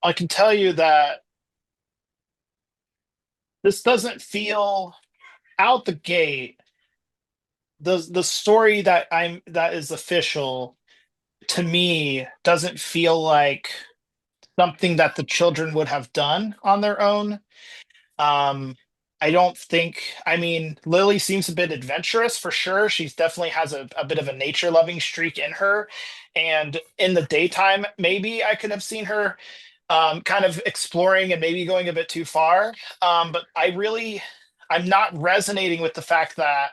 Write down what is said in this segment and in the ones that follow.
I can tell you that this doesn't feel out the gate. The story that is official to me doesn't feel like something that the children would have done on their own. Um, I don't think, I mean, Lily seems a bit adventurous for sure. She definitely has a bit of a nature loving streak in her. And in the daytime, maybe I could have seen her kind of exploring and maybe going a bit too far. But I'm not resonating with the fact that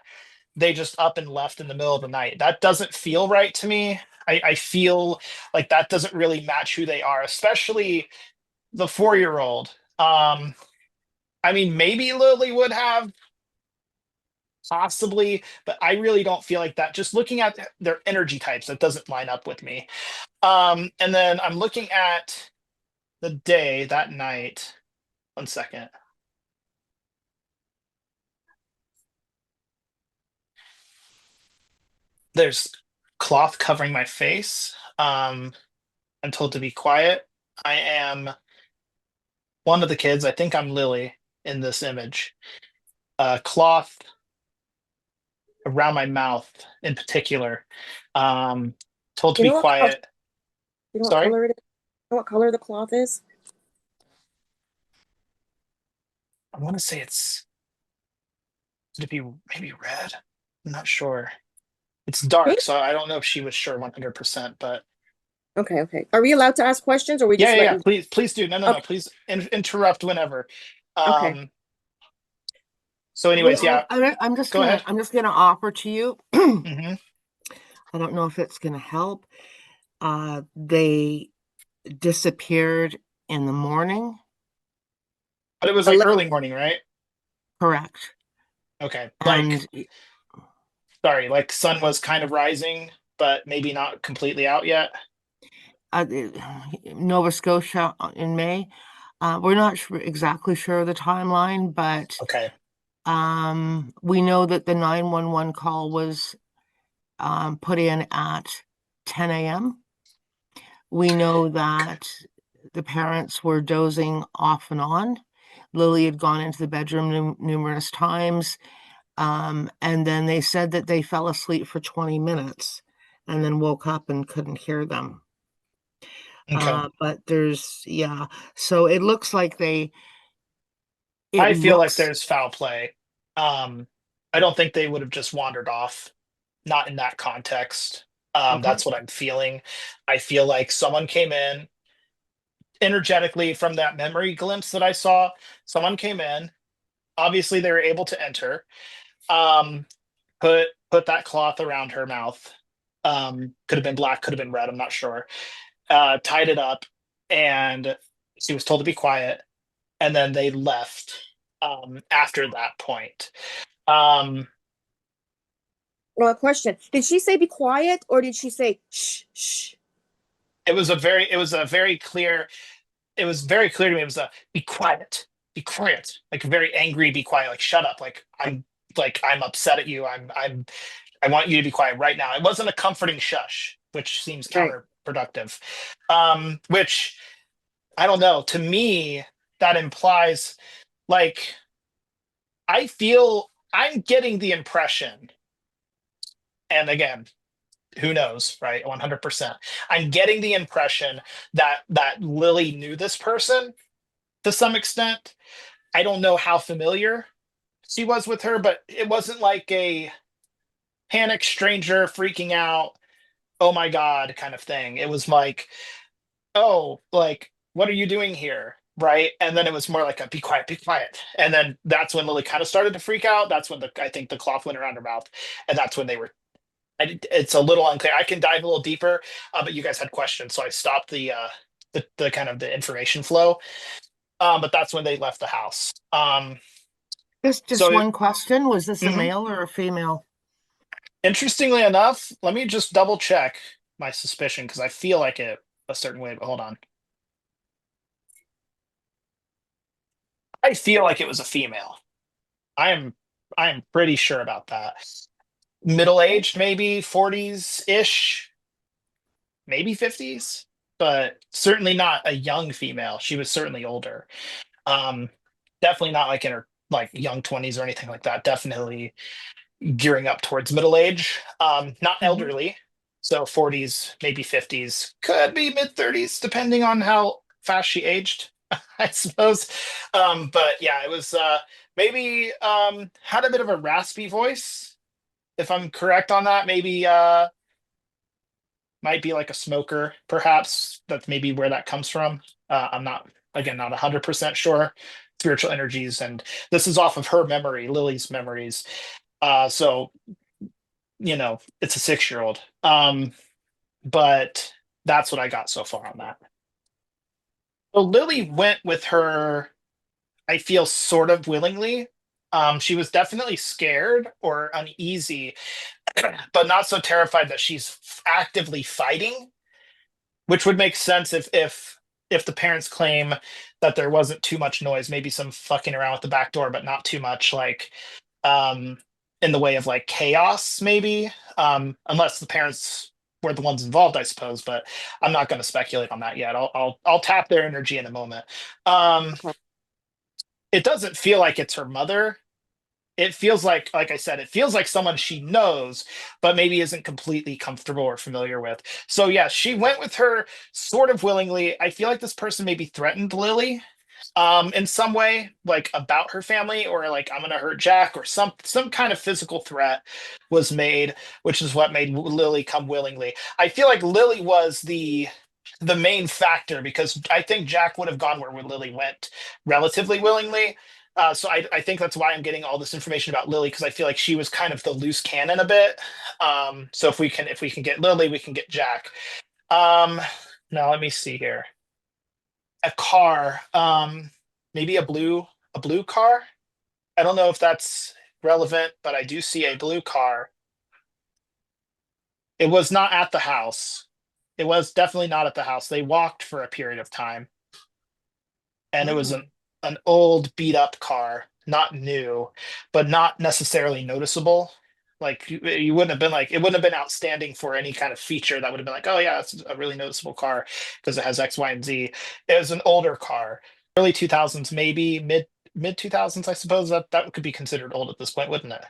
they just up and left in the middle of the night. That doesn't feel right to me. I feel like that doesn't really match who they are, especially the 4-year old. I mean, maybe Lily would have possibly, but I really don't feel like that. Just looking at their energy types, that doesn't line up with me. And then I'm looking at the day that night. One second. There's cloth covering my face. I'm told to be quiet. I am one of the kids. I think I'm Lily in this image. Cloth around my mouth in particular. Um, Told to You be know what color, quiet. you know what Sorry? color it is? You know what color the cloth is? I want to say it's to be maybe red. I'm not sure. It's dark, Pink? so I don't know if she was sure 100%, but Okay, okay. Are we allowed to ask questions or we yeah, just yeah, yeah. letting? Please do. No. Okay, Please interrupt whenever. okay. Um, so anyways, yeah, Well, go ahead. I'm just gonna offer to you. I Hmm. don't know if it's gonna help. They disappeared in the morning. But it was like 11, early morning, right? Correct. Okay. Like, And sorry, like sun was kind of rising, but maybe not completely out yet. uh, Nova Scotia in May. We're not exactly sure of the timeline, but Okay. we know that the 911 call was put in at 10 a.m. We know that the parents were dozing off and on. Lily had gone into the bedroom numerous times. And then they said that they fell asleep for 20 minutes and then woke up and couldn't hear them. Okay. But yeah. So it looks like it I feel like looks, there's foul play. I don't think they would have just wandered off, not in that context. okay. That's what I'm feeling. I feel like someone came in energetically from that memory glimpse that I saw. Someone came in. Obviously, they were able to enter. Um, put that cloth around her mouth. Could have been black, could have been red. I'm not sure. Tied it up, and she was told to be quiet. And then they left after that point. Um, well, a question. Did she say be quiet or did she say shh, shh? it was very clear to me. It was a be quiet, like very angry, be quiet, like shut up, like I'm upset at you. I want you to be quiet right now. It wasn't a comforting shush, which seems Right. counterproductive. Which I don't know. To me, that implies like I feel I'm getting the impression, and again, who knows, right? 100%. I'm getting the impression that Lily knew this person to some extent. I don't know how familiar she was with her, but it wasn't like a panic stranger freaking out, oh my God kind of thing. It was like, oh, like, what are you doing here? Right. And then it was more like a be quiet, be quiet. And then that's when Lily kind of started to freak out. That's when I think the cloth went around her mouth. And that's when they were, it's a little unclear. I can dive a little deeper, but you guys had questions. So I stopped the kind of the information flow. But that's when they left the house. just So it, one question. Was this a mhm. male or a female? Interestingly enough, let me just double check my suspicion because I feel like it a certain way, but hold on. I feel like it was a female. I am I am pretty sure about that. Middle Okay. aged, maybe 40s ish, maybe 50s. but certainly not a young female. She was certainly older. Um, Definitely not like in her like young 20s or anything like that. Definitely gearing up towards middle age. Not Mhm. elderly, so 40s, maybe 50s, could be mid 30s, depending on how fast she aged, I suppose. But yeah, it was maybe had a bit of a raspy voice, if I'm correct on that. Maybe might be like a smoker, perhaps. That's maybe where that comes from. I'm not, again, not 100% sure. Spiritual energies, and this is off of her memory, Lily's memories. So it's a 6-year-old. But that's what I got so far on that. So Lily went with her, I feel, sort of willingly. She was definitely scared or uneasy, but not so terrified that she's actively fighting, which would make sense if the parents claim that there wasn't too much noise, maybe some fucking around with the back door, but not too much, like um in the way of like chaos, maybe. Unless the parents were the ones involved, I suppose, but I'm not going to speculate on that yet. I'll tap their energy in a moment. um Okay. it doesn't feel like it's her mother. It feels like I said, it feels like someone she knows, but maybe isn't completely comfortable or familiar with. So yeah, she went with her sort of willingly. I feel like this person maybe threatened Lily in some way, like about her family, or like I'm gonna hurt Jack, or some kind of physical threat was made, which is what made Lily come willingly. I feel like Lily was the main factor, because I think Jack would have gone where Lily went relatively willingly. So I think that's why I'm getting all this information about Lily, because I feel like she was kind of the loose cannon a bit. So if we can get Lily, we can get Jack. Um, Now let me see here. A car, maybe a blue car. I don't know if that's relevant, but I do see a blue car. It was not at the house. It was definitely not at the house. They walked for a period of time, and it was Oh, an old beat up car, not new, but not necessarily noticeable. Like you wouldn't have been like, it wouldn't have been outstanding for any kind of feature that would have been like, oh yeah, it's a really noticeable car because it has X, Y, and Z. It was an older car, early 2000s, maybe mid 2000s, I suppose. That could be considered old at this point, wouldn't it?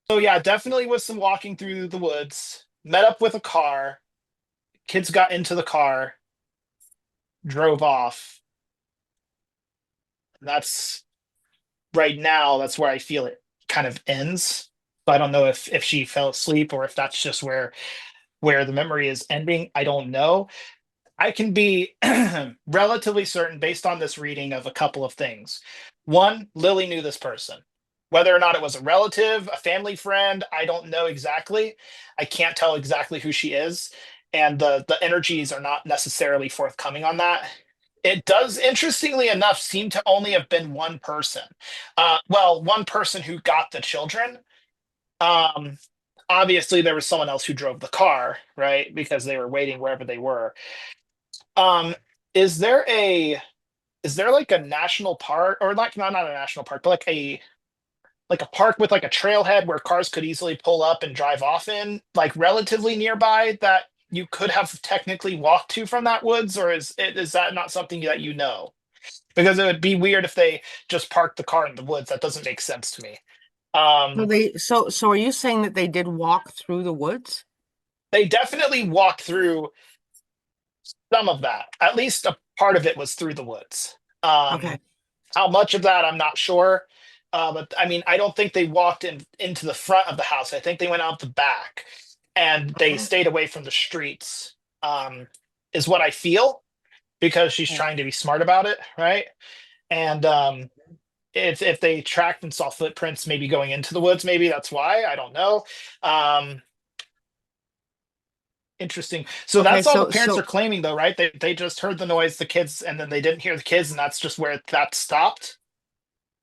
So yeah, definitely was some walking through the woods. Met up with a car. Kids got into the car, drove off. That's right now. That's where I feel it kind of ends. So I don't know if she fell asleep, or if that's just where the memory is ending. I don't know. I can be relatively certain based on this reading of a couple of things. One, Lily knew this person. Whether or not it was a relative, a family friend, I don't know exactly. I can't tell exactly who she is, and the energies are not necessarily forthcoming on that. It does, interestingly enough, seem to only have been one person. Well, one person who got the children. Um, Obviously, there was someone else who drove the car, right? Because they were waiting wherever they were. Um, is there like a national park, or like not a national park, but like a park with like a trailhead where cars could easily pull up and drive off in, like relatively nearby, that you could have technically walked to from that woods, or is that not something that you know? Because it would be weird if they just parked the car in the woods. That doesn't make sense to me. so Um, so are you saying that they did walk through the woods? they definitely walked through some of that. At least a part of it was through the woods. Okay. How much of that, I'm not sure. But I mean, I don't think they walked into the front of the house. I think they went out the back, and they Uh-huh. stayed away from the streets. Is what I feel, because she's Okay. trying to be smart about it, right? And if they tracked and saw footprints, maybe going into the woods, maybe that's why. I don't know. Um, Interesting. So Okay, that's all the so parents are so claiming, though, right? They just heard the noise, the kids, and then they didn't hear the kids, and that's just where that stopped.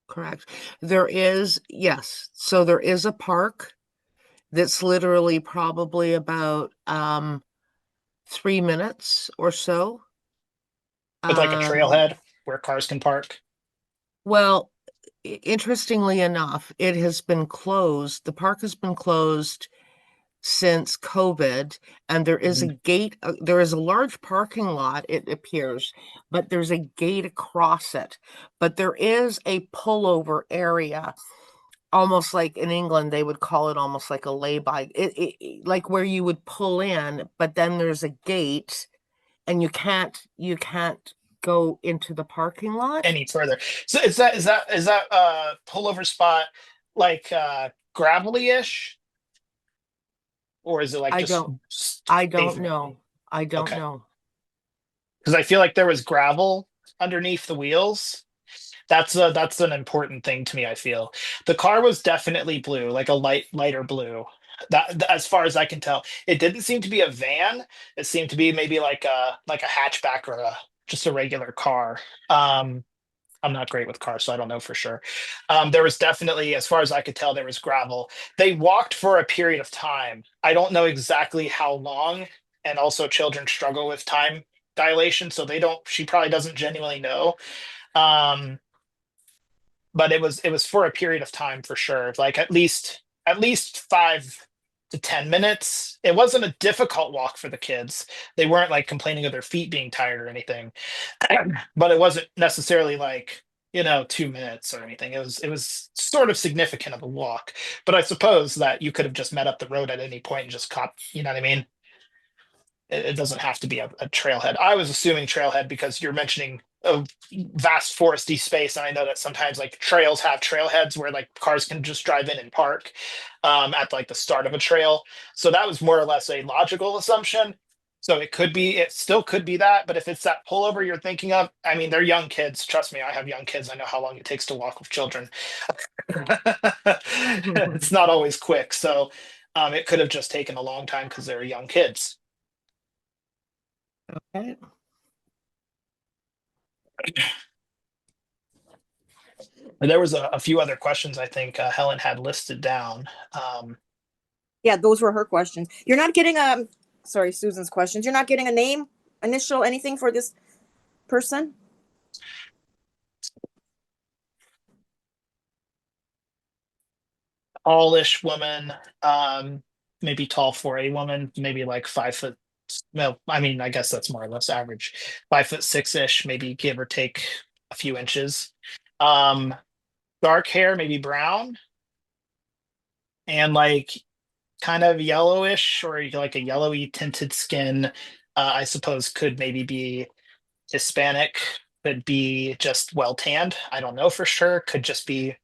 correct. There is, yes. So there is a park that's literally probably about 3 minutes or so. With like a Um, trailhead where cars can park. well, interestingly enough, it has been closed. The park has been closed since COVID, and there is a gate, there is a large parking lot, it appears, but there's a gate across it. But there is a pullover area, almost like in England, they would call it almost like a lay-by, like where you would pull in, but then there's a gate, and you can't go into the parking lot. Any further. So is that pullover spot like gravelly-ish? Or is it like I just don't know. I don't Okay. know. Because I feel like there was gravel underneath the wheels. That's an important thing to me, I feel. The car was definitely blue, like a lighter blue. As far as I can tell. It didn't seem to be a van. It seemed to be maybe like a hatchback or just a regular car. I'm not great with cars, so I don't know for sure. There was definitely, as far as I could tell, there was gravel. They walked for a period of time. I don't know exactly how long, and also children struggle with time dilation, so they don't. She probably doesn't genuinely know. Um, but it was for a period of time for sure, like at least 5 to 10 minutes. It wasn't a difficult walk for the kids. They weren't like complaining of their feet being tired or anything, but it wasn't necessarily like 2 minutes or anything. It was sort of significant of a walk, but I suppose that you could have just met up the road at any point and just caught, you know what I mean? It doesn't have to be a trailhead. I was assuming trailhead because you're mentioning a vast foresty space, and I know that sometimes like trails have trailheads where like cars can just drive in and park at like the start of a trail. So that was more or less a logical assumption. So it still could be that, but if it's that pullover you're thinking of, I mean, they're young kids. Trust me, I have young kids. I know how long it takes to walk with children. It's not always quick. So it could have just taken a long time because they're young kids. Okay. And there was a few other questions I think Helen had listed down. Yeah, those were her questions. You're not getting sorry, Susan's questions. You're not getting a name, initial, anything for this person? Tallish woman, maybe tall for a woman, maybe like 5 foot. No, I mean, I guess that's more or less average. 5'6" ish, maybe give or take a few inches. Um, Dark hair, maybe brown, and like kind of yellowish or like a yellowy tinted skin. I suppose could maybe be Hispanic, could be just well tanned. I don't know for sure. Could just be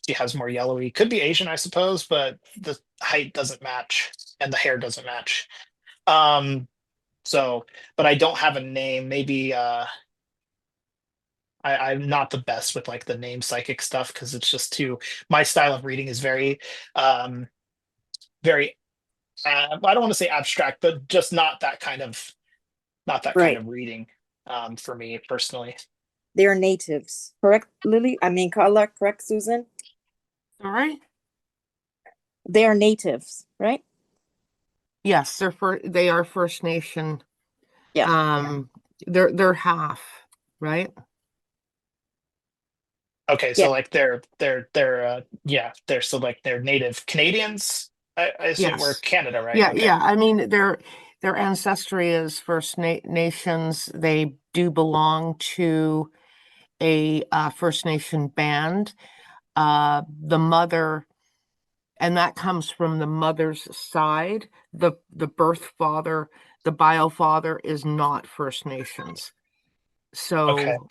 she has more yellowy. Could be Asian, I suppose, but the height doesn't match and the hair doesn't match. Um, so, but I don't have a name. Maybe I'm not the best with like the name psychic stuff because it's just too. My style of reading is um, very. I don't want to say abstract, but just not that kind Right. of reading for me personally. They are natives, correct, Lily? I mean, Carla, correct, Susan? Sorry? They are natives, right? Yes, they are First Nation. Yeah. They're half, right? Okay, Yeah. so like they're yeah, they're so like they're native Canadians. I assume we're Yes. Canada, right? Yeah, Okay. yeah. I mean, their ancestry is First Nations. They do belong to a First Nation band. The mother, and that comes from the mother's side. The birth father, the bio father, is not First Nations. Okay. So,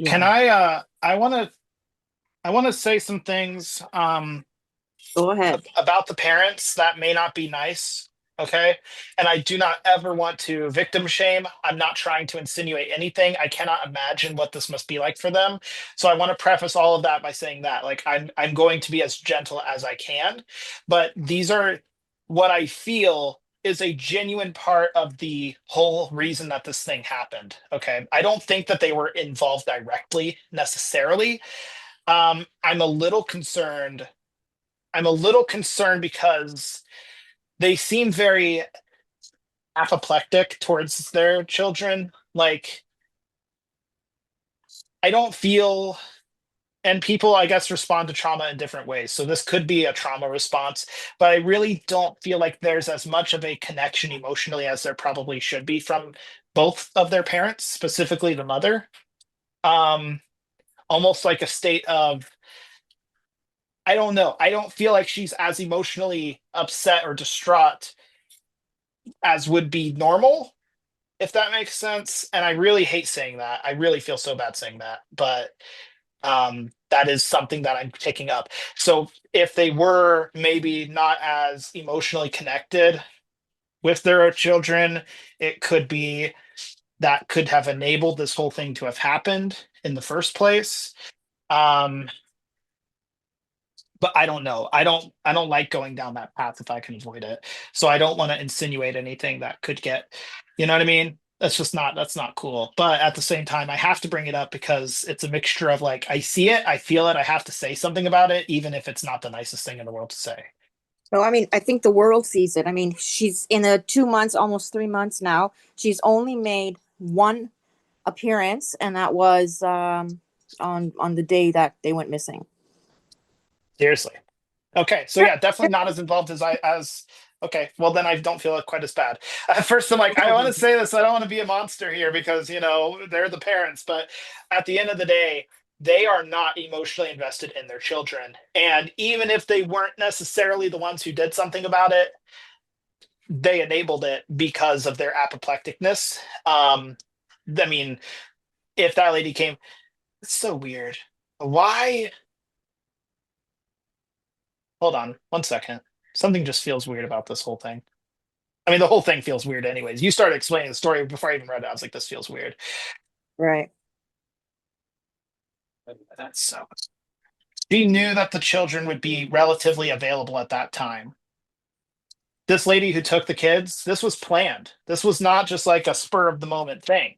Can yeah. I want to say some things Go ahead. about the parents that may not be nice. Okay. And I do not ever want to victim shame. I'm not trying to insinuate anything. I cannot imagine what this must be like for them. So I want to preface all of that by saying that like I'm going to be as gentle as I can, but these are what I feel is a genuine part of the whole reason that this thing happened. Okay. I don't think that they were involved directly necessarily. I'm a little concerned. I'm a little concerned because they seem very apoplectic towards their children. Like, I don't feel and people, I guess, respond to trauma in different ways. So this could be a trauma response, but I really don't feel like there's as much of a connection emotionally as there probably should be from both of their parents, specifically the mother. Um, Almost like a state of, I don't know. I don't feel like she's as emotionally upset or distraught as would be normal, if that makes sense. And I really hate saying that. I really feel so bad saying that, but that is something that I'm picking up. So if they were maybe not as emotionally connected with their children, it could be that could have enabled this whole thing to have happened in the first place. Um, but I don't know. I don't like going down that path if I can avoid it. So I don't want to insinuate anything that could get, you know what I mean? That's not cool. But at the same time, I have to bring it up because it's a mixture of like I see it, I feel it, I have to say something about it, even if it's not the nicest thing in the world to say. So, I mean, I think the world sees it. I mean, she's in the 2 months, almost 3 months now. She's only made one appearance, and that was on the day that they went missing. Seriously. Okay, so yeah, definitely not as involved as okay, well then I don't feel quite as bad. At first I'm like, I want to say this, I don't want to be a monster here because, they're the parents, but at the end of the day, they are not emotionally invested in their children. And even if they weren't necessarily the ones who did something about it, they enabled it because of their apoplecticness. I mean, if that lady came, it's so weird. Why? Hold on one second. Something just feels weird about this whole thing. I mean, the whole thing feels weird anyways. You started explaining the story before I even read it. I was like, this feels weird. Right. That's so. She knew that the children would be relatively available at that time. This lady who took the kids, this was planned. This was not just like a spur of the moment thing.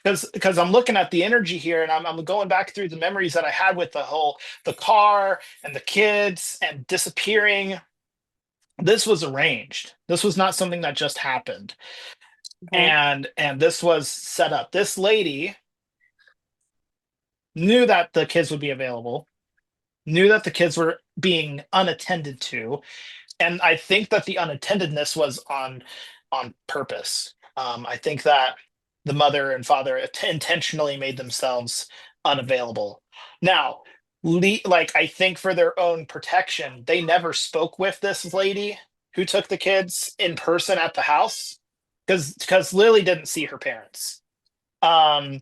Because I'm looking at the energy here and I'm going back through the memories that I had with the car and the kids and disappearing. This was arranged. This was not something that just happened. Okay. And this was set up. This lady knew that the kids would be available, knew that the kids were being unattended to, and I think that the unattendedness was on purpose. I think that the mother and father intentionally made themselves unavailable. Now, like I think for their own protection, they never spoke with this lady who took the kids in person at the house because Lily didn't see her parents. Um,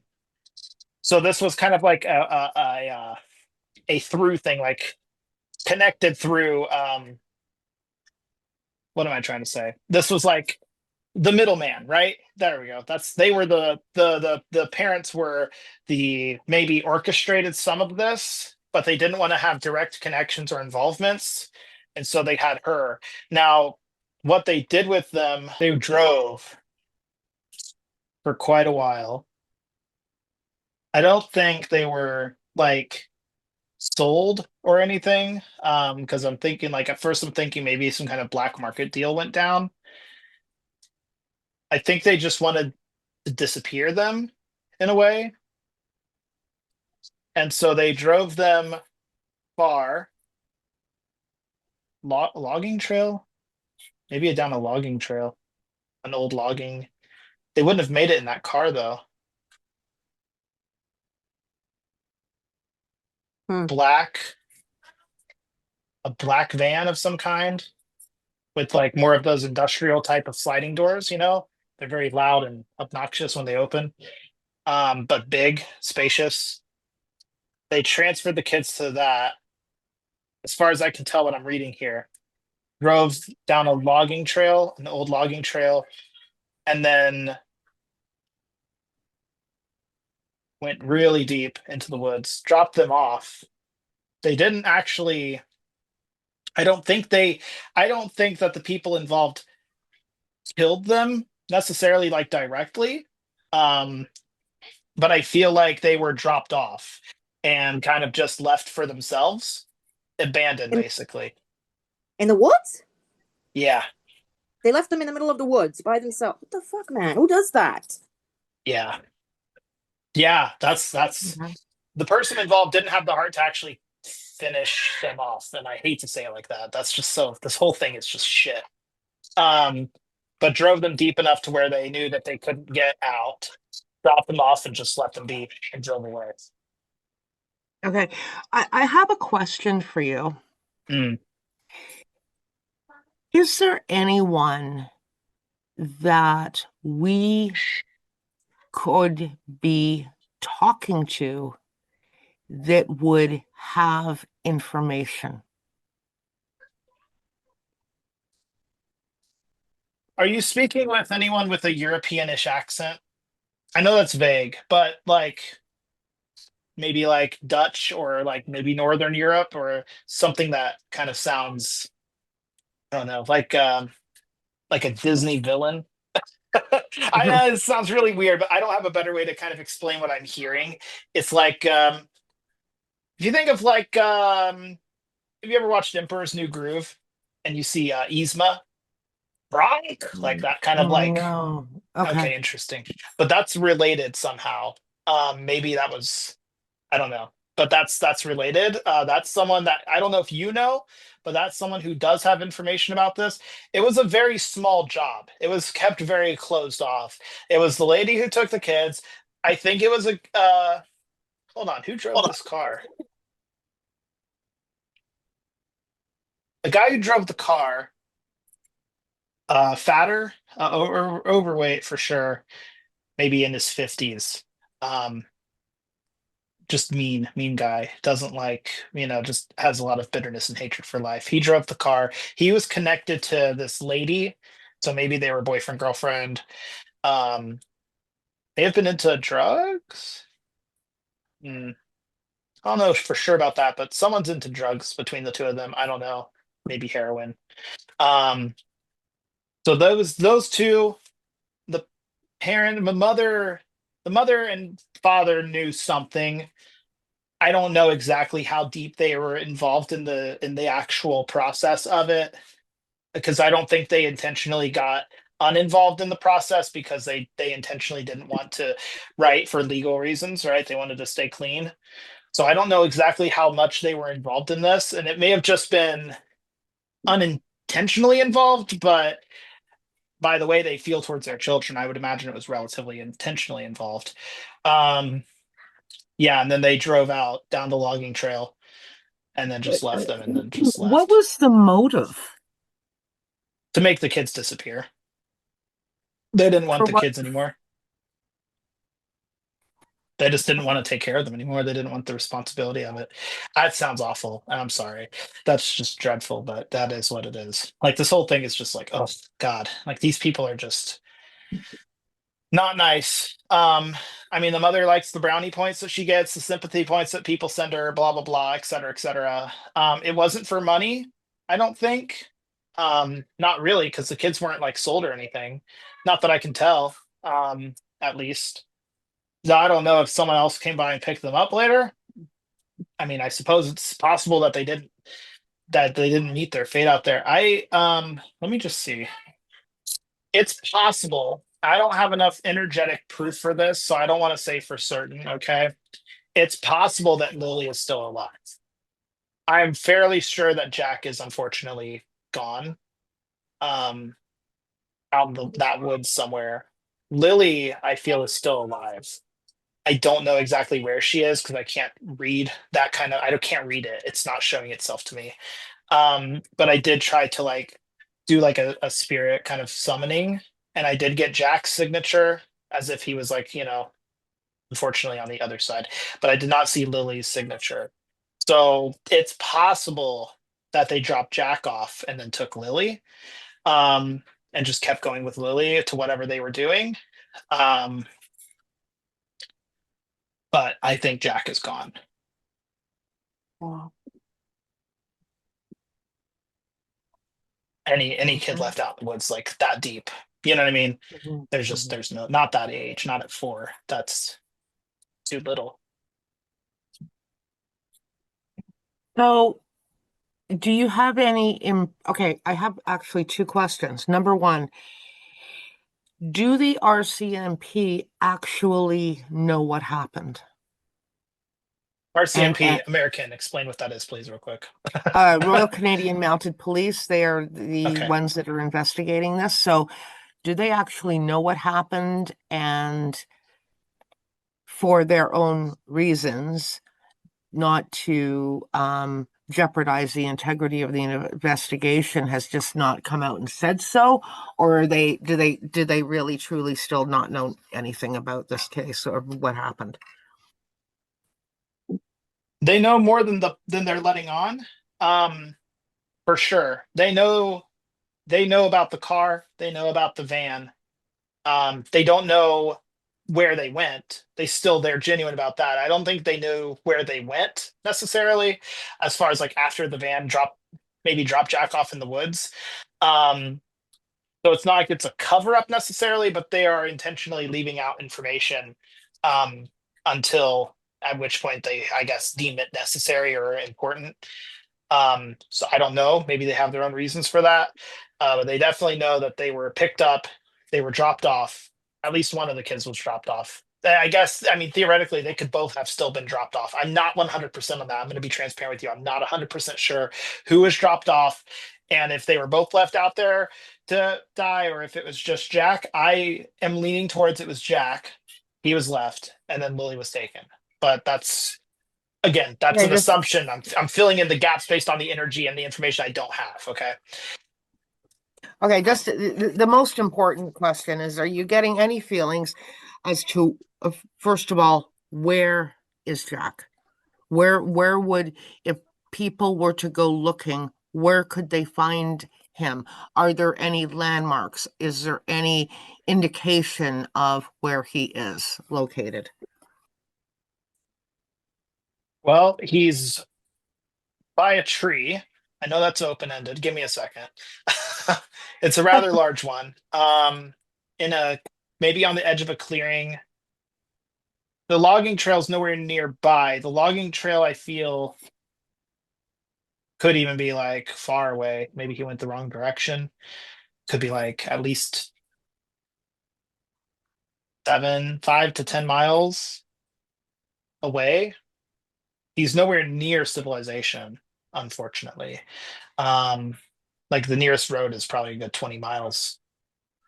so this was kind of like a through thing, like connected through. What am I trying to say? This was like the middleman, right? There we go. They were the parents were the maybe orchestrated some of this, but they didn't want to have direct connections or involvements, and so they had her. Now, what they did with them, they drove for quite a while. I don't think they were like sold or anything. Because I'm thinking like at first I'm thinking maybe some kind of black market deal went down. I think they just wanted to disappear them in a way. And so they drove them far. Logging trail? Maybe down a logging trail. An old logging. They wouldn't have made it in that car though. Hmm. A black van of some kind with like more of those industrial type of sliding doors, They're very loud and obnoxious when they open. But big, spacious. They transferred the kids to that. As far as I can tell, what I'm reading here, drove down a logging trail, an old logging trail, and then went really deep into the woods, dropped them off. They didn't actually, I don't think that the people involved killed them necessarily like directly. Um, but I feel like they were dropped off and kind of just left for themselves, abandoned In, basically. in the woods? Yeah, They left them in the middle of the woods by themselves. What the fuck, man? Who does that? yeah, yeah. That's Mhm. the person involved didn't have the heart to actually finish them off. And I hate to say it like that. That's just so, this whole thing is just shit. Um, but drove them deep enough to where they knew that they couldn't get out, dropped them off, and just let them be and drove away. Okay. I have a question for you. Mm. Is there anyone that we could be talking to that would have information? Are you speaking with anyone with a Europeanish accent? I know that's vague, but like maybe like Dutch or like maybe Northern Europe or something that kind of sounds, I don't know, like a Disney villain. I know it sounds really weird, but I don't have a better way to kind of explain what I'm hearing. It's like if you think of like have you ever watched Emperor's New Groove and you see Yzma, Brock, like that kind of like, No. okay, Okay. interesting. But that's related somehow. Maybe that was, I don't know, but that's related. That's someone that I don't know if you know, but that's someone who does have information about this. It was a very small job. It was kept very closed off. It was the lady who took the kids. I think it was a hold on, who drove this car? The guy who drove the car, fatter, overweight for sure, maybe in his 50s. Um, just mean guy, doesn't like, just has a lot of bitterness and hatred for life. He drove the car. He was connected to this lady, so maybe they were boyfriend girlfriend. um they have been into drugs. Hmm, I don't know for sure about that, but someone's into drugs between the two of them. I don't know, maybe heroin. um so those two, the parent the mother and father knew something. I don't know exactly how deep they were involved in the actual process of it, because I don't think they intentionally got uninvolved in the process because they intentionally didn't want to write for legal reasons, right? They wanted to stay clean. So I don't know exactly how much they were involved in this, and it may have just been unintentionally involved, but by the way they feel towards their children, I would imagine it was relatively intentionally involved. Um, yeah, and then they drove out down the logging trail and then just left them and then just What left was the motive to make the kids disappear. They didn't want for the what? kids anymore. They just didn't want to take care of them anymore. They didn't want the responsibility of it. That sounds awful. I'm sorry. That's just dreadful, but that is what it is. Like this whole thing is just like, oh God, like these people are just not nice. I mean, the mother likes the brownie points that she gets, the sympathy points that people send her, blah blah blah, et cetera, et cetera. It wasn't for money, I don't think. Not really, because the kids weren't like sold or anything. Not that I can tell. At least. So I don't know if someone else came by and picked them up later. I mean, I suppose it's possible that they didn't meet their fate out there. Let me just see. It's possible. I don't have enough energetic proof for this, so I don't want to say for certain, okay? It's possible that Lily is still alive. I'm fairly sure that Jack is unfortunately gone. Um, out in that woods somewhere. Lily, I feel, is still alive. I don't know exactly where she is because I can't read that kind of, I can't read it. It's not showing itself to me. But I did try to like do like a spirit kind of summoning, and I did get Jack's signature as if he was like, unfortunately on the other side, but I did not see Lily's signature. So it's possible that they dropped Jack off and then took Lily, um, and just kept going with Lily to whatever they were doing. Um, but I think Jack is gone. Wow. Any kid left out in the woods like that deep, you know what I mean? Mhm, There's no, not that age, not at 4. That's too little. So, do you have any okay, I have actually two questions. Number one, do the RCMP actually know what happened? RCMP, And American. Explain what that is, please, real quick. Royal Canadian Mounted Police, they are the Okay. ones that are investigating this. So do they actually know what happened? And for their own reasons, not to jeopardize the integrity of the investigation, has just not come out and said so? Or are they, do they really truly still not know anything about this case or what happened? They know more than they're letting on. For sure. They know about the car, they know about the van. They don't know where they went. They're genuine about that. I don't think they knew where they went necessarily, as far as like after the van maybe drop Jack off in the woods. Um, so it's not like it's a cover up necessarily, but they are intentionally leaving out information um, until at which point they, I guess, deem it necessary or important. So I don't know. Maybe they have their own reasons for that. But they definitely know that they were picked up, they were dropped off. At least one of the kids was dropped off. I guess, I mean, theoretically, they could both have still been dropped off. I'm not 100% on that. I'm going to be transparent with you. I'm not 100% sure who was dropped off and if they were both left out there to die or if it was just Jack. I am leaning towards it was Jack. He was left and then Lily was taken. But that's Yeah, an just assumption. I'm filling in the gaps based on the energy and the information I don't have. Okay. okay. Just the most important question is: are you getting any feelings as to, first of all, where is Jack? Where would, if people were to go looking, where could they find him? Are there any landmarks? Is there any indication of where he is located? Well, he's by a tree. I know that's open ended. Give me a second. It's a rather large one. In a maybe on the edge of a clearing. The logging trail's nowhere nearby. The logging trail I feel could even be like far away. Maybe he went the wrong direction. Could be like at least 5 to 10 miles away. He's nowhere near civilization, unfortunately. Um, like the nearest road is probably a good 20 miles.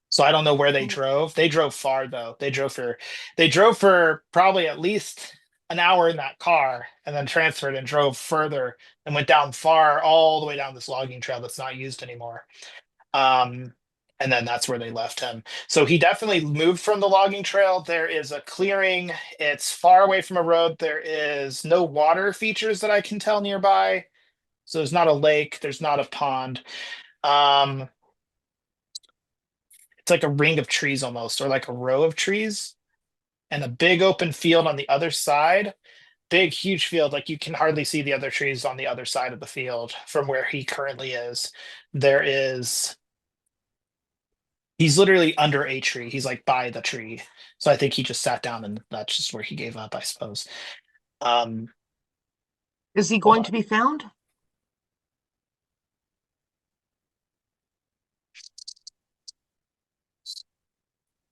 So I don't know where they drove. They drove far though. They drove for probably at least an hour in that car and then transferred and drove further and went down far all the way down this logging trail that's not used anymore. Um, and then that's where they left him. So he definitely moved from the logging trail. There is a clearing. It's far away from a road. There is no water features that I can tell nearby. So there's not a lake, there's not a pond. Um, it's like a ring of trees almost, or like a row of trees, and a big open field on the other side. Big, huge field. Like you can hardly see the other trees on the other side of the field from where he currently is. There is, he's literally under a tree. He's like by the tree. So I think he just sat down and that's just where he gave up, I suppose. Um, Is he hold going on. to be found?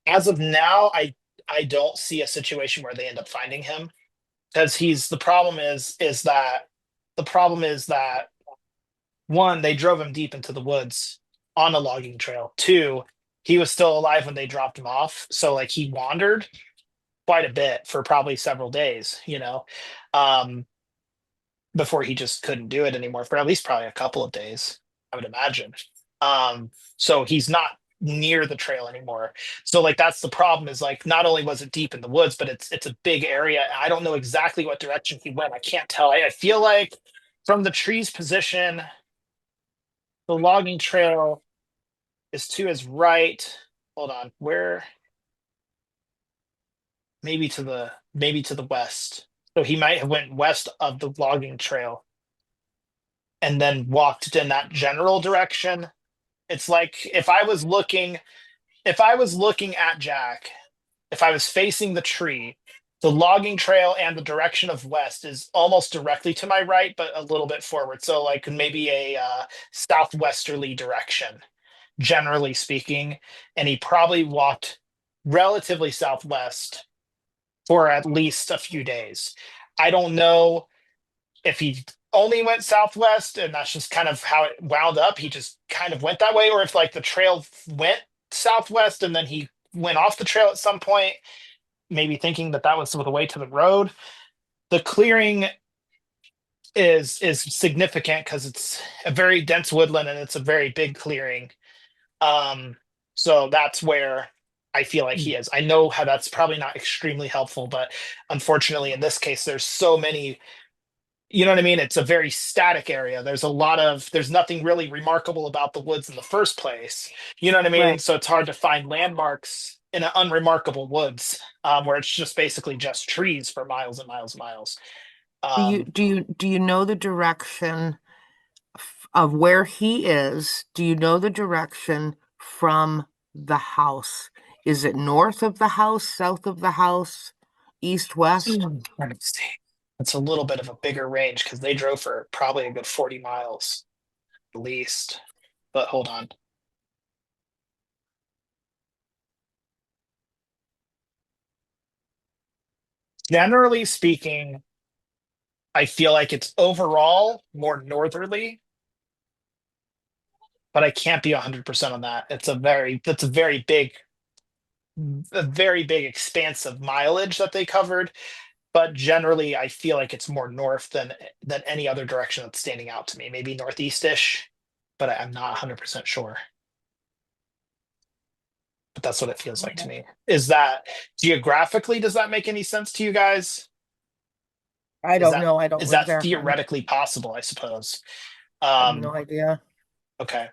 As of now, I don't see a situation where they end up finding him because he's the problem is that one, they drove him deep into the woods on a logging trail. Two, he was still alive when they dropped him off. So like he wandered quite a bit for probably several days, um, before he just couldn't do it anymore for at least probably a couple of days, I would imagine. So he's not near the trail anymore. So like that's the problem is like not only was it deep in the woods, but it's a big area. I don't know exactly what direction he went. I can't tell. I feel like from the tree's position, the logging trail is to his right. Hold on, where maybe to the west. So he might have went west of the logging trail and then walked in that general direction. It's like if I was looking at Jack, if I was facing the tree, the logging trail and the direction of west is almost directly to my right, but a little bit forward. So like maybe a southwesterly direction, generally speaking. And he probably walked relatively southwest for at least a few days. I don't know if he only went southwest and that's just kind of how it wound up. He just kind of went that way, or if like the trail went southwest and then he went off the trail at some point, maybe thinking that that was the way to the road. The clearing is significant because it's a very dense woodland and it's a very big clearing. So that's where I feel like he is. I know how that's probably not extremely helpful, but unfortunately in this case there's so many, you know what I mean? It's a very static area. There's nothing really remarkable about the woods in the first place. You know what I mean? Right. So it's hard to find landmarks in an unremarkable woods, where it's just basically just trees for miles and miles and miles. Do you know the direction of where he is? Do you know the direction from the house? Is it north of the house, south of the house, east, west? Let's see. It's a little bit of a bigger range because they drove for probably a good 40 miles at least. But hold on. Generally speaking, I feel like it's overall more northerly, but I can't be 100% on that. That's a very big expanse of mileage that they covered. But generally, I feel like it's more north than any other direction that's standing out to me. Maybe northeast-ish, but I'm not 100% sure. But that's what it feels like to me. Is that geographically, does that make any sense to you guys? I Is don't that know. I don't is live that there. theoretically possible, I suppose? I have no idea. Okay.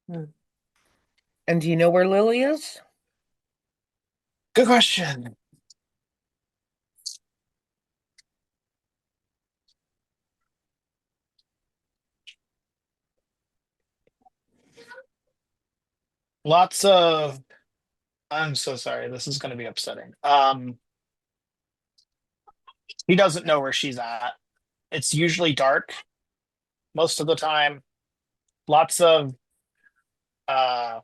And do you know where Lily is? Good question. Lots of I'm so sorry. This is going to be upsetting. He doesn't know where she's at. It's usually dark most of the time. Lots of uh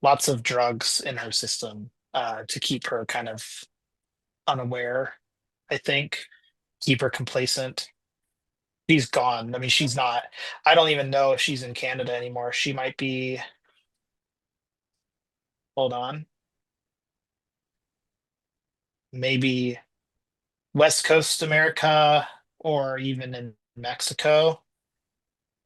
lots of drugs in her system to keep her kind of unaware, I think. Keep her complacent. She's gone. I mean, she's not. I don't even know if she's in Canada anymore. She might be. Hold on. Maybe West Coast America or even in Mexico.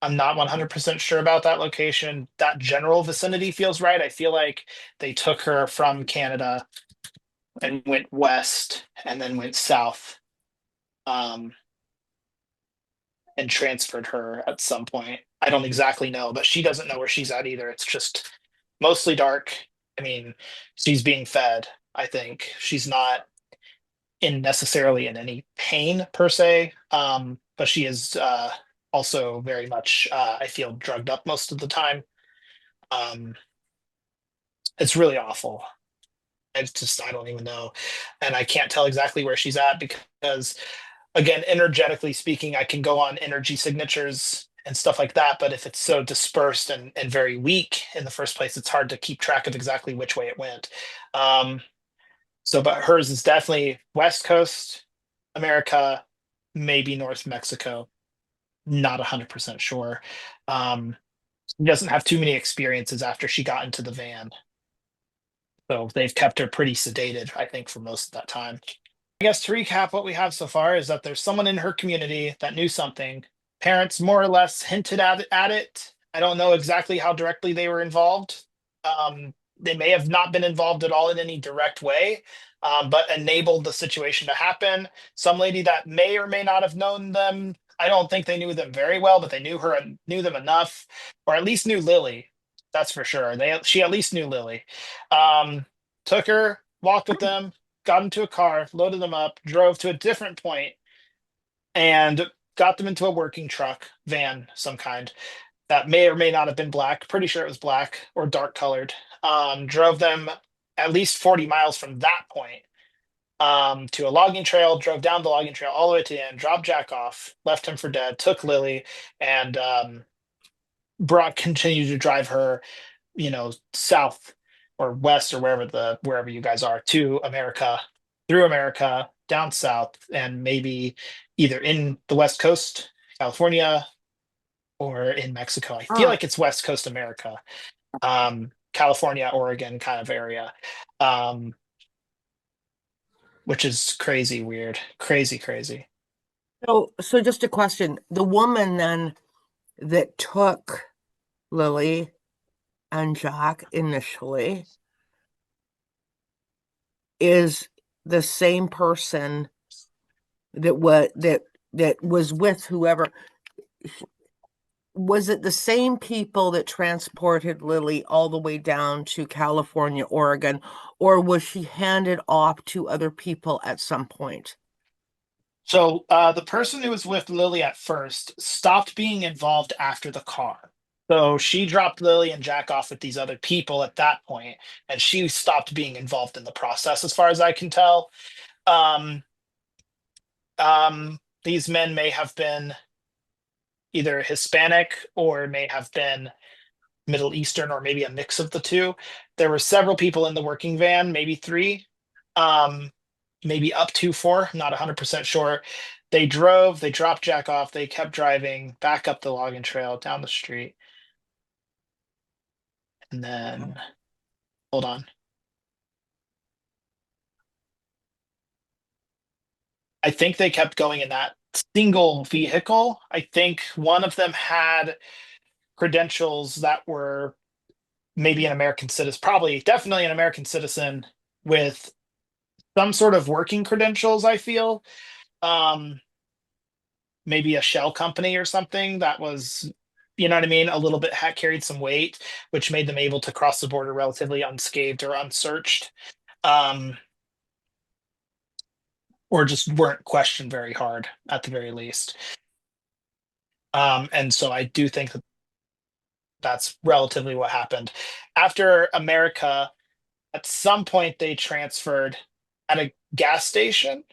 I'm not 100% sure about that location. That general vicinity feels right. I feel like they took her from Canada and went west and then went south, um, and transferred her at some point. I don't exactly know, but she doesn't know where she's at either. It's just mostly dark. I mean, she's being fed. I think she's not in necessarily in any pain per se, but she is also very much, I feel, drugged up most of the time. Um, it's really awful. I don't even know, and I can't tell exactly where she's at because, again, energetically speaking, I can go on energy signatures and stuff like that. But if it's so dispersed and very weak in the first place, it's hard to keep track of exactly which way it went. Um, but hers is definitely West Coast America, maybe North Mexico. Not 100% sure. Um, she doesn't have too many experiences after she got into the van. So they've kept her pretty sedated, I think, for most of that time. I guess to recap what we have so far is that there's someone in her community that knew something. Parents more or less hinted at it. I don't know exactly how directly they were involved. They may have not been involved at all in any direct way, but enabled the situation to happen. Some lady that may or may not have known them. I don't think they knew them very well, but they knew them enough, or at least knew Lily. That's for sure. She at least knew Lily. Um, Took her, walked with them, got into a car, loaded them up, drove to a different point, and got them into a working truck, van, some kind that may or may not have been black. Pretty sure it was black or dark colored. Drove them at least 40 miles from that point, to a logging trail, drove down the logging trail all the way to the end, dropped Jack off, left him for dead, took Lily, and continued to drive her, south or west or wherever you guys are, to America, through America, down south and maybe either in the West Coast, California, or in Mexico. I feel Oh. like it's West Coast America, California, Oregon kind of area, which is crazy weird, crazy. So just a question. The woman then that took Lily and Jack initially is the same person that was with whoever. Was it the same people that transported Lily all the way down to California, Oregon, or was she handed off to other people at some point? So the person who was with Lily at first stopped being involved after the car. So she dropped Lily and Jack off with these other people at that point, and she stopped being involved in the process, as far as I can tell. Um, these men may have been either Hispanic or may have been Middle Eastern, or maybe a mix of the two. There were several people in the working van, maybe three, um, maybe up to four, not 100% sure. They drove, they dropped Jack off, they kept driving back up the logging trail down the street. And then, hold on. I think they kept going in that single vehicle. I think one of them had credentials that were maybe an American citizen, probably definitely an American citizen with some sort of working credentials, I feel. Um, maybe a shell company or something that was, you know what I mean, a little bit carried some weight, which made them able to cross the border relatively unscathed or unsearched. Um, or just weren't questioned very hard at the very least. And so I do think that that's relatively what happened. After America, at some point they transferred at a gas station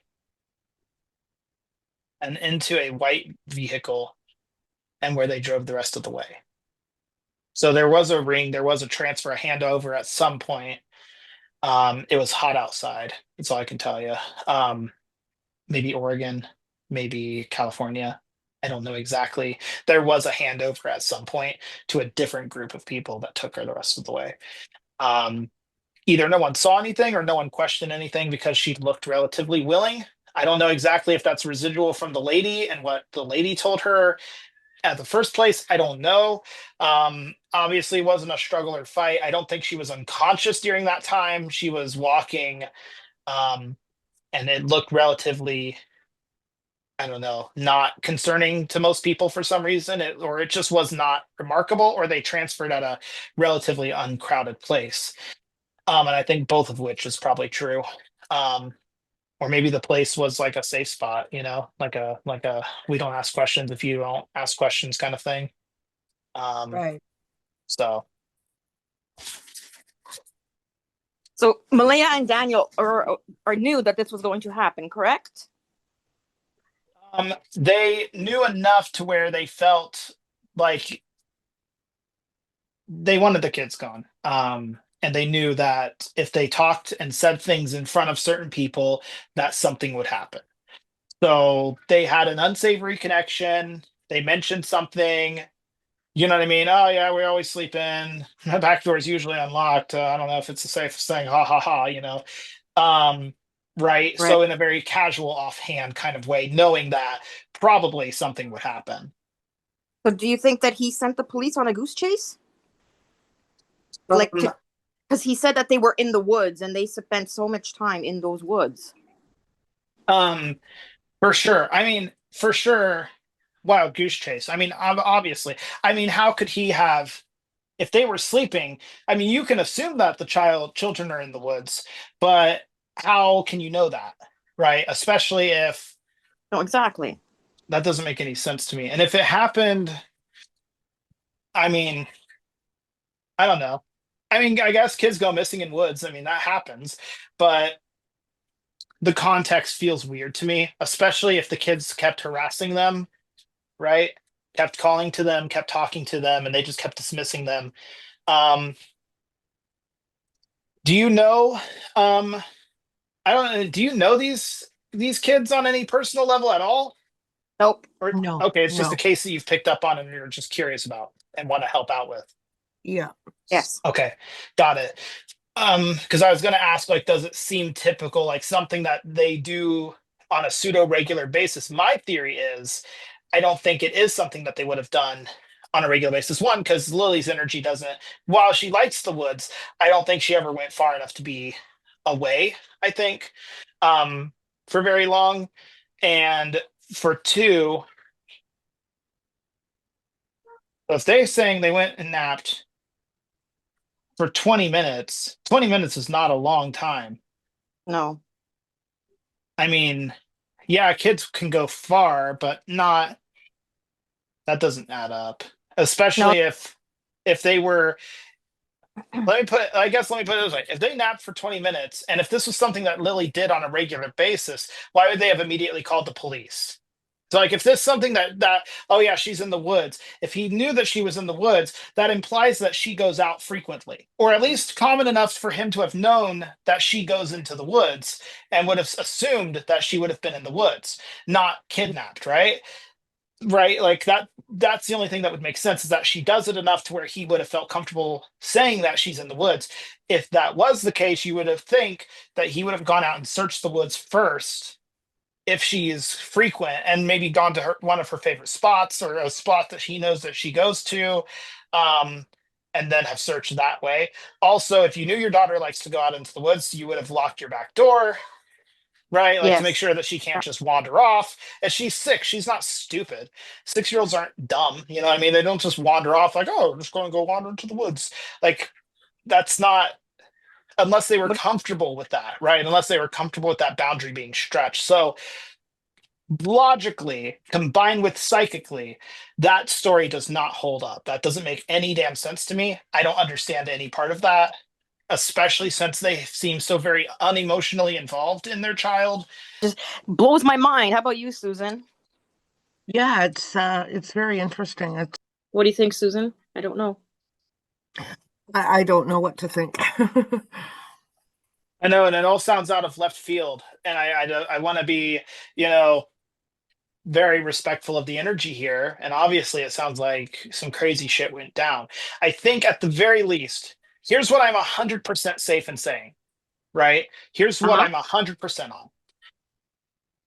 and into a white vehicle, and where they drove the rest of the way. So there was a ring, there was a transfer, a handover at some point. It was hot outside. That's all I can tell you. Maybe Oregon, maybe California. I don't know exactly. There was a handover at some point to a different group of people that took her the rest of the way. Um, Either no one saw anything or no one questioned anything because she looked relatively willing. I don't know exactly if that's residual from the lady and what the lady told her at the first place. I don't know. Obviously, it wasn't a struggle or fight. I don't think she was unconscious during that time. She was walking, and it looked relatively, I don't know, not concerning to most people for some reason, or it just was not remarkable, or they transferred at a relatively uncrowded place. And I think both of which is probably true. Um, or maybe the place was like a safe spot, like a we don't ask questions if you don't ask questions kind of thing. Um, Right. so So Malaya and Daniel are knew that this was going to happen, correct? they knew enough to where they felt like they wanted the kids gone. And they knew that if they talked and said things in front of certain people, that something would happen. So they had an unsavory connection. They mentioned something. You know what I mean? Oh yeah, we always sleep in. My back door is usually unlocked. I don't know if it's the safest thing. Ha ha ha. Um, right. Right. So in a very casual, offhand kind of way, knowing that probably something would happen. So do you think that he sent the police on a goose chase? Like, because he said that they were in the woods and they spent so much time in those woods. Um, for sure. I mean, for sure. Wild goose chase. I mean, obviously. I mean, how could he have? If they were sleeping, I mean, you can assume that the children are in the woods, but how can you know that, right? Especially if No, exactly. that doesn't make any sense to me. And if it happened, I mean, I don't know. I mean, I guess kids go missing in woods. I mean, that happens, but the context feels weird to me, especially if the kids kept harassing them, right? Kept calling to them, kept talking to them, and they just kept dismissing them. Um, do you know? I don't know. Do you know these these kids on any personal level at all? Nope. Or No, okay, it's just a no. case that you've picked up on and you're just curious about and want to help out with. Yeah. Yes. Okay, got it. Because I was going to ask, like, does it seem typical, like something that they do on a pseudo regular basis? My theory is, I don't think it is something that they would have done on a regular basis. One, because Lily's energy doesn't, while she likes the woods, I don't think she ever went far enough to be away, I think, for very long. And for two, if they're saying they went and napped for 20 minutes, 20 minutes is not a long time. No. I mean, yeah, kids can go far, but not, that doesn't add up. No. Especially if they were, let me put it this way. If they napped for 20 minutes, and if this was something that Lily did on a regular basis, why would they have immediately called the police? So like if this is something that oh yeah, she's in the woods. If he knew that she was in the woods, that implies that she goes out frequently, or at least common enough for him to have known that she goes into the woods and would have assumed that she would have been in the woods, not kidnapped, right? Right? Like that's the only thing that would make sense is that she does it enough to where he would have felt comfortable saying that she's in the woods. If that was the case, you would have think that he would have gone out and searched the woods first if she is frequent and maybe gone to one of her favorite spots or a spot that he knows that she goes to, um, and then have searched that way. Also, if you knew your daughter likes to go out into the woods, you would have locked your back door, right? Like to make Yes. sure that she can't just wander off. And she's 6, she's not stupid. 6-year-olds aren't dumb, you know what I mean? They don't just wander off like, oh, we're just going to go wander into the woods. Like that's not, unless they were But comfortable with that, right? Unless they were comfortable with that boundary being stretched. So logically combined with psychically, that story does not hold up. That doesn't make any damn sense to me. I don't understand any part of that, especially since they seem so very unemotionally involved in their child. blows my mind. How about you, Susan? Yeah, it's very interesting. What do you think, Susan? I don't know. I don't know what to think. I know, and it all sounds out of left field, and I want to be, you know, very respectful of the energy here. And obviously, it sounds like some crazy shit went down. I think at the very least, here's what I'm 100% safe in saying, right? Here's what Uh-huh. I'm 100% on.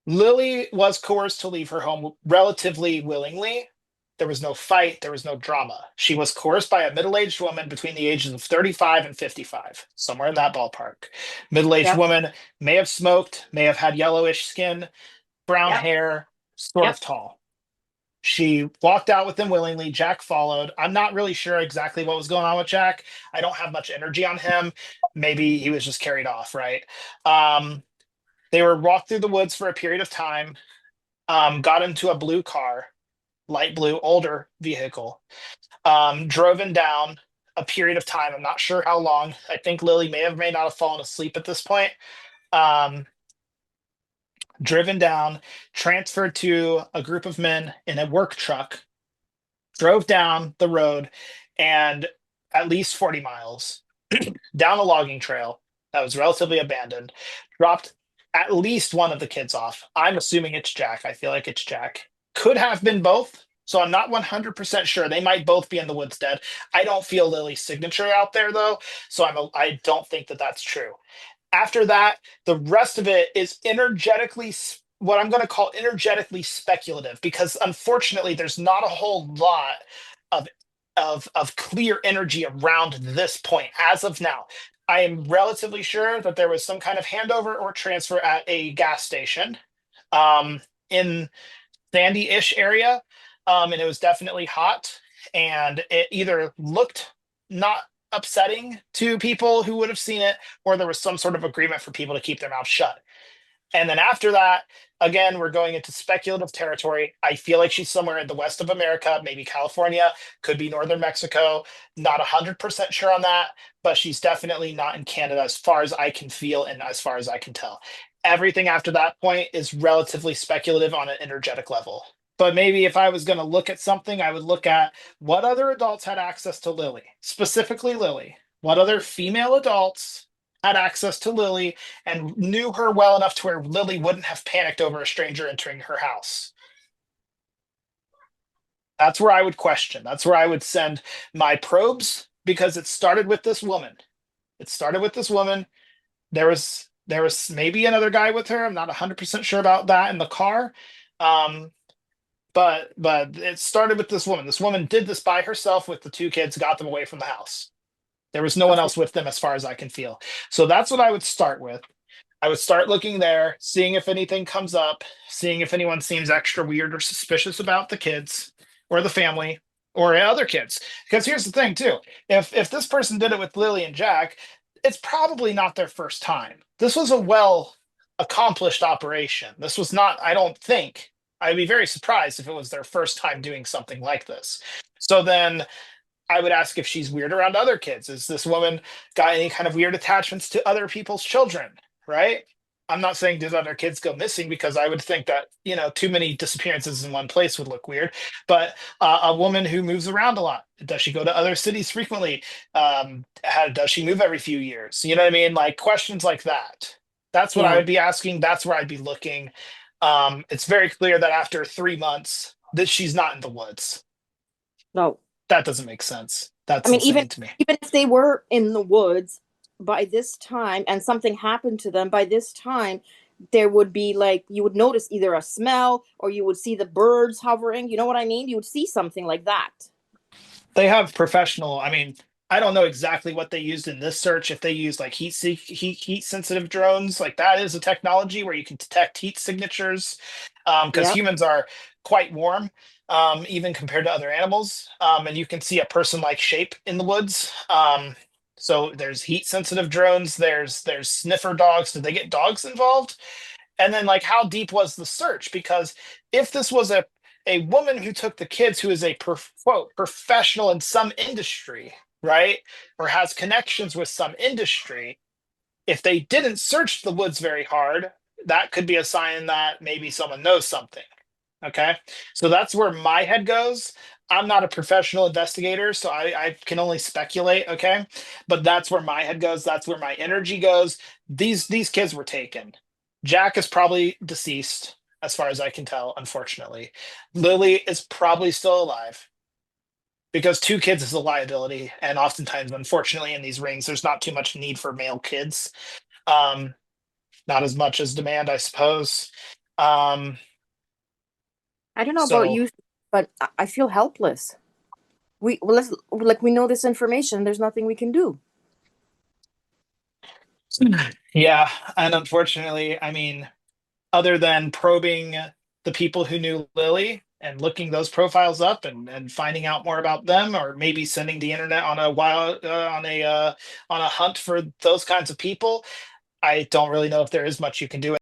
Lily was coerced to leave her home relatively willingly. There was no fight, there was no drama. She was coerced by a middle aged woman between the ages of 35 and 55, somewhere in that ballpark. Middle aged Yep. woman may have smoked, may have had yellowish skin, brown Yep. hair, sort Yep. of tall. She walked out with them willingly. Jack followed. I'm not really sure exactly what was going on with Jack. I don't have much energy on him. Maybe he was just carried off, right? Um, they were walked through the woods for a period of time, got into a blue car, light blue, older vehicle, driven down a period of time. I'm not sure how long. I think Lily may not have fallen asleep at this point. Um, driven down, transferred to a group of men in a work truck, drove down the road and at least 40 miles down a logging trail that was relatively abandoned, dropped at least one of the kids off. I'm assuming it's Jack. I feel like it's Jack. Could have been both. So I'm not 100% sure. They might both be in the woods dead. I don't feel Lily's signature out there though, so I don't think that that's true. After that, the rest of it is energetically what I'm going to call energetically speculative because unfortunately there's not a whole lot of clear energy around this point as of now. I am relatively sure that there was some kind of handover or transfer at a gas station in sandy-ish area, and it was definitely hot, and it either looked not upsetting to people who would have seen it, or there was some sort of agreement for people to keep their mouths shut. And then after that, again, we're going into speculative territory. I feel like she's somewhere in the west of America, maybe California, could be northern Mexico. Not 100% sure on that, but she's definitely not in Canada as far as I can feel and as far as I can tell. Everything after that point is relatively speculative on an energetic level. But maybe if I was going to look at something, I would look at what other adults had access to Lily, specifically Lily. What other female adults had access to Lilly and knew her well enough to where Lilly wouldn't have panicked over a stranger entering her house. That's where I would question. That's where I would send my probes, because it started with this woman. It started with this woman. There was maybe another guy with her. I'm not 100% sure about that in the car. Um, but it started with this woman. This woman did this by herself with the two kids, got them away from the house. There was no one Okay. else with them as far as I can feel. So that's what I would start with. I would start looking there, seeing if anything comes up, seeing if anyone seems extra weird or suspicious about the kids or the family or other kids. Because here's the thing too. If this person did it with Lily and Jack, it's probably not their first time. This was a well accomplished operation. This was not, I don't think, I'd be very surprised if it was their first time doing something like this. So then I would ask if she's weird around other kids. Is this woman got any kind of weird attachments to other people's children? Right? I'm not saying did other kids go missing, because I would think that, too many disappearances in one place would look weird. But a woman who moves around a lot, does she go to other cities frequently? Does she move every few years? You know what I mean? Like questions like that. That's what I Yeah. would be asking. That's where I'd be looking. It's very clear that after 3 months that she's not in the woods. No. That doesn't make sense. That's I mean, insane to me. even if they were in the woods by this time and something happened to them by this time, there would be like, you would notice either a smell or you would see the birds hovering. You know what I mean? You would see something like that. They have professional. I mean, I don't know exactly what they used in this search. If they use like heat sensitive drones, like that is a technology where you can detect heat signatures, because Yep. humans are quite warm, even compared to other animals. And you can see a person-like shape in the woods. So there's heat sensitive drones. There's sniffer dogs. Did they get dogs involved? And then like how deep was the search? Because if this was a woman who took the kids, who is a quote professional in some industry, right, or has connections with some industry, if they didn't search the woods very hard, that could be a sign that maybe someone knows something. Okay, so that's where my head goes. I'm not a professional investigator, so I can only speculate. Okay, but that's where my head goes. That's where my energy goes. These kids were taken. Jack is probably deceased, as far as I can tell, unfortunately. Lily is probably still alive, because two kids is a liability, and oftentimes, unfortunately, in these rings, there's not too much need for male kids. Um, Not as much as demand, I suppose. Um, I don't know about so you, but I feel helpless. We know this information. There's nothing we can do. yeah, and unfortunately, I mean, other than probing the people who knew Lily and looking those profiles up and finding out more about them, or maybe sending the internet on a on a hunt for those kinds of people, I don't really know if there is much you can do.